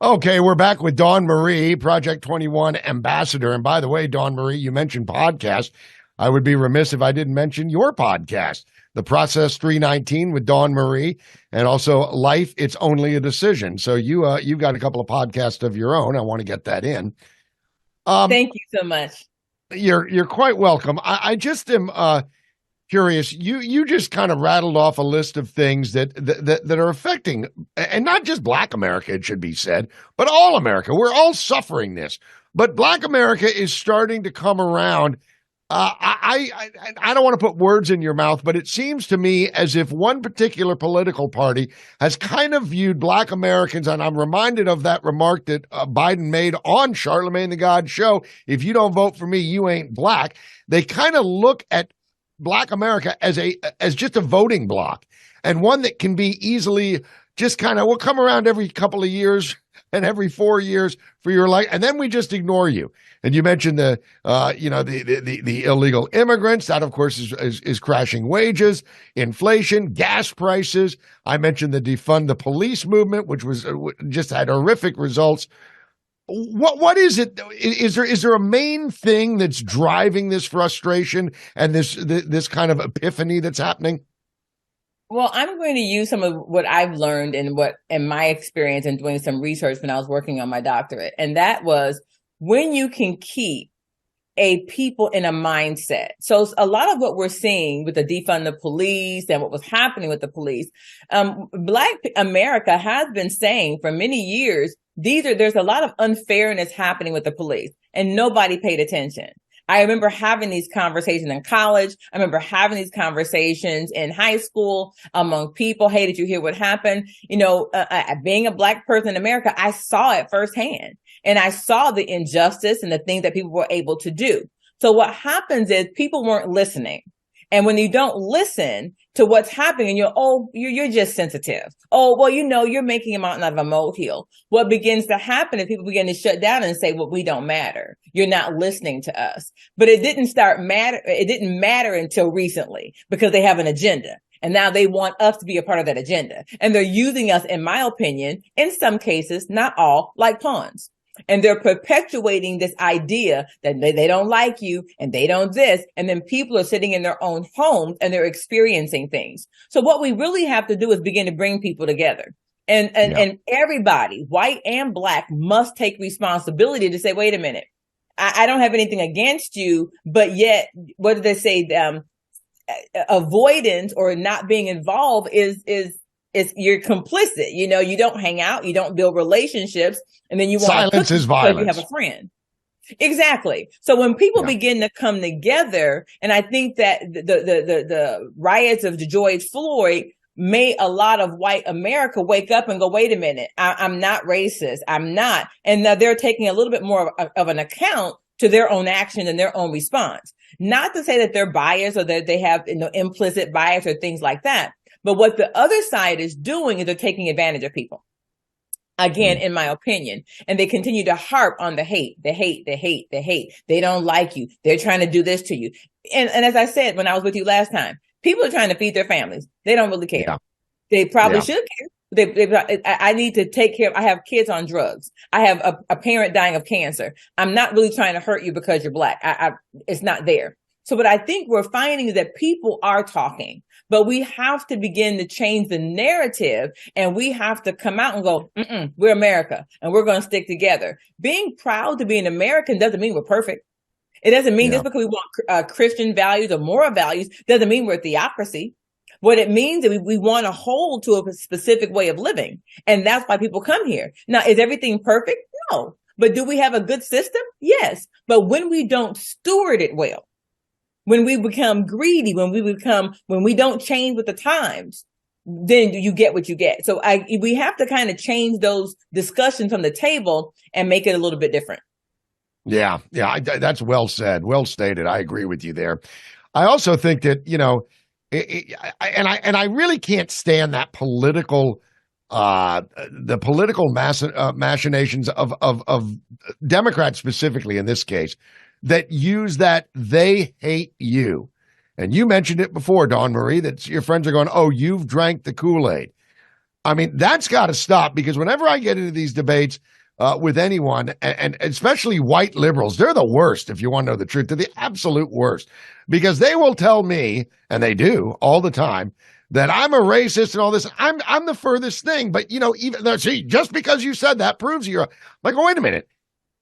Okay, we're back with DawnMarie, Project 21 ambassador. And by the way, DawnMarie, you mentioned podcast. I would be remiss if I didn't mention your podcast, The Process 319 with DawnMarie, and also Life, It's Only a Decision. So you've got a couple of podcasts of your own. I want to get that in. Thank you so much. You're quite welcome. I just am curious. You just kind of rattled off a list of things that are affecting, and not just Black America, it should be said, but all America. We're all suffering this, but Black America is starting to come around. I don't want to put words in your mouth, but it seems to me as if one particular political party has kind of viewed Black Americans, and I'm reminded of that remark that Biden made on Charlemagne the God show, if you don't vote for me, you ain't Black. They kind of look at Black America as just a voting block, and one that can be easily just kind of, we'll come around every couple of years and every 4 years for your life, and then we just ignore you. And you mentioned the illegal immigrants. That, of course, is crashing wages, inflation, gas prices. I mentioned the defund the police movement, which was just had horrific results. What is it? Is there a main thing that's driving this frustration and this kind of epiphany that's happening? Well, I'm going to use some of what I've learned and what in my experience in doing some research when I was working on my doctorate. And that was when you can keep a people in a mindset. So a lot of what we're seeing with the defund the police and what was happening with the police, Black America has been saying for many years, there's a lot of unfairness happening with the police, and nobody paid attention. I remember having these conversations in college. I remember having these conversations in high school among people. Hey, did you hear what happened? Being a Black person in America, I saw it firsthand. And I saw the injustice and the things that people were able to do. So what happens is people weren't listening. And when you don't listen to what's happening, you're just sensitive. Oh, well, you're making a mountain out of a molehill. What begins to happen is people begin to shut down and say, well, we don't matter. You're not listening to us. But it didn't matter until recently because they have an agenda. And now they want us to be a part of that agenda. And they're using us, in my opinion, in some cases, not all, like pawns. And they're perpetuating this idea that they don't like you and they don't this. And then people are sitting in their own homes and they're experiencing things. So what we really have to do is begin to bring people together. And everybody, white and Black, must take responsibility to say, wait a minute, I don't have anything against you, but yet, what do they say? Avoidance or not being involved is you're complicit. You don't hang out, you don't build relationships, and then you want silence is violence. You have a friend. Exactly. So when people begin to come together, and I think that the riots of George Floyd made a lot of white America wake up and go, wait a minute, I'm not racist. I'm not. And now they're taking a little bit more of an account to their own action and their own response. Not to say that they're biased or that they have implicit bias or things like that. But what the other side is doing is they're taking advantage of people. Again, in my opinion, and they continue to harp on the hate. They don't like you. They're trying to do this to you. And as I said, when I was with you last time, people are trying to feed their families. They don't really care. Yeah. They probably should care. I need to take care. I have kids on drugs. I have a parent dying of cancer. I'm not really trying to hurt you because you're Black. It's not there. So what I think we're finding is that people are talking, but we have to begin to change the narrative, and we have to come out and go, we're America and we're going to stick together. Being proud to be an American doesn't mean we're perfect. It doesn't mean just because we want Christian values or moral values doesn't mean we're a theocracy. What it means is we want to hold to a specific way of living. And that's why people come here. Now, is everything perfect? No. But do we have a good system? Yes. But when we don't steward it well, when we become greedy, when we don't change with the times, then you get what you get. So we have to kind of change those discussions on the table and make it a little bit different. Yeah. That's well said. Well stated. I agree with you there. I also think that, I really can't stand that the political machinations of Democrats specifically in this case that use that they hate you. And you mentioned it before, DawnMarie, that your friends are going, oh, you've drank the Kool-Aid. I mean, that's got to stop, because whenever I get into these debates with anyone, and especially white liberals, they're the worst, if you want to know the truth. They're the absolute worst, because they will tell me, and they do all the time, that I'm a racist and all this. I'm the furthest thing. But, even see, just because you said that proves you're like, oh, wait a minute.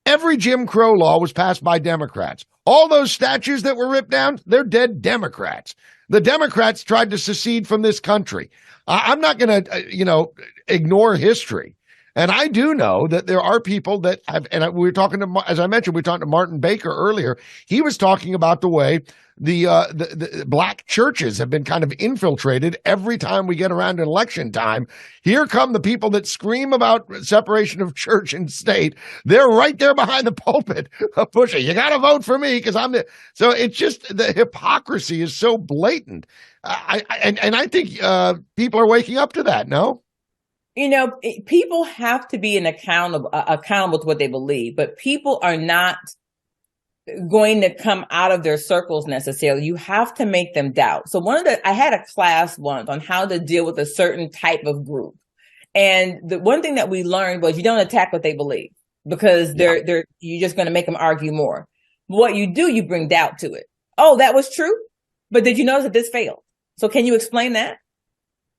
Every Jim Crow law was passed by Democrats. All those statues that were ripped down, they're dead Democrats. The Democrats tried to secede from this country. I'm not going to, ignore history. And I do know that there are people that have, and we were talking to, as I mentioned, we talked to Martin Baker earlier. He was talking about the way the black churches have been kind of infiltrated every time we get around election time. Here come the people that scream about separation of church and state. They're right there behind the pulpit pushing, you got to vote for me because I'm the. So it's just, the hypocrisy is so blatant. And I think people are waking up to that. No? People have to be accountable to what they believe, but people are not going to come out of their circles necessarily. You have to make them doubt. So I had a class once on how to deal with a certain type of group. And the one thing that we learned was you don't attack what they believe, because you're just going to make them argue more. What you do, you bring doubt to it. Oh, that was true. But did you notice that this failed? So can you explain that?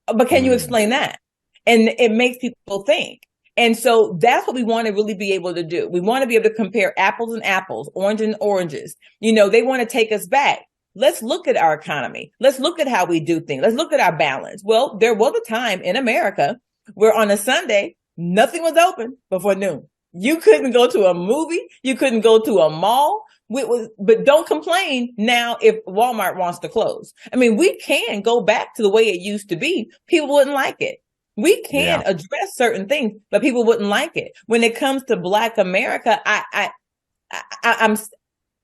But can you explain that? And it makes people think. And so that's what we want to really be able to do. We want to be able to compare apples and apples, orange and oranges. They want to take us back. Let's look at our economy. Let's look at how we do things. Let's look at our balance. Well, there was a time in America where on a Sunday, nothing was open before noon. You couldn't go to a movie. You couldn't go to a mall. But don't complain now if Walmart wants to close. I mean, we can go back to the way it used to be. People wouldn't like it. We can address certain things, but people wouldn't like it. When it comes to Black America, I'm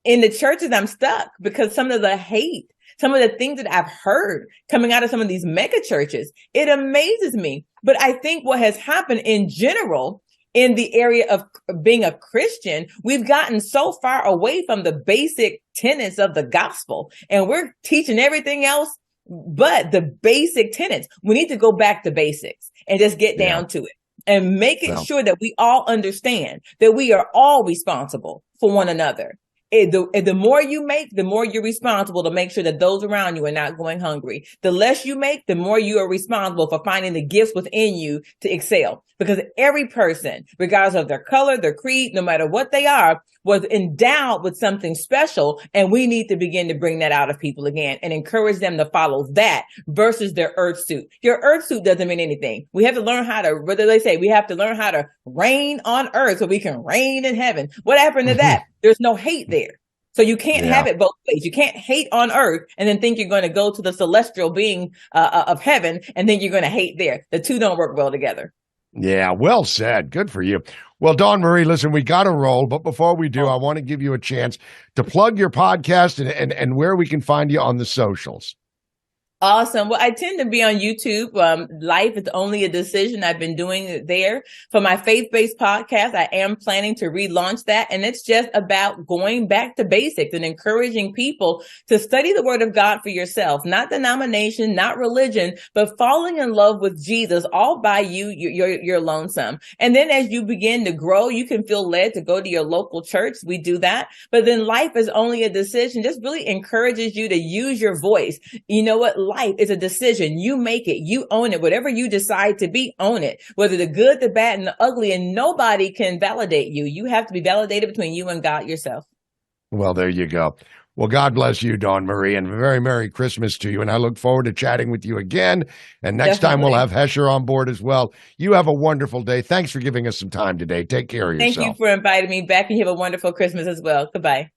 in the churches. I'm stuck because some of the hate, some of the things that I've heard coming out of some of these mega churches, it amazes me. But I think what has happened in general in the area of being a Christian, we've gotten so far away from the basic tenets of the gospel, and we're teaching everything else but the basic tenets. We need to go back to basics and just get down to it and making sure that we all understand that we are all responsible for one another. The more you make, the more you're responsible to make sure that those around you are not going hungry. The less you make, the more you are responsible for finding the gifts within you to excel. Because every person, regardless of their color, their creed, no matter what they are, was endowed with something special. And we need to begin to bring that out of people again and encourage them to follow that versus their earth suit. Your earth suit doesn't mean anything. We have to learn how to, what do they say? We have to learn how to reign on earth so we can reign in heaven. What happened to that? There's no hate there. So you can't have it both ways. You can't hate on earth and then think you're going to go to the celestial being of heaven and then you're going to hate there. The two don't work well together. Yeah, well said. Good for you. Well, DawnMarie, listen, we got to roll. But before we do, I want to give you a chance to plug your podcast and where we can find you on the socials. Awesome. Well, I tend to be on YouTube. Life is only a decision. I've been doing it there. For my faith-based podcast, I am planning to relaunch that. And it's just about going back to basics and encouraging people to study the word of God for yourself, not denomination, not religion, but falling in love with Jesus all by you're lonesome. And then as you begin to grow, you can feel led to go to your local church. We do that. But then life is only a decision. Just really encourages you to use your voice. You know what? Life is a decision. You make it. You own it. Whatever you decide to be, own it. Whether the good, the bad, and the ugly, and nobody can validate you. You have to be validated between you and God yourself. Well, there you go. Well, God bless you, DawnMarie, and a very Merry Christmas to you. And I look forward to chatting with you again. And next time we'll have Hesher on board as well. You have a wonderful day. Thanks for giving us some time today. Take care of yourself. Thank you for inviting me back, and you have a wonderful Christmas as well. Goodbye.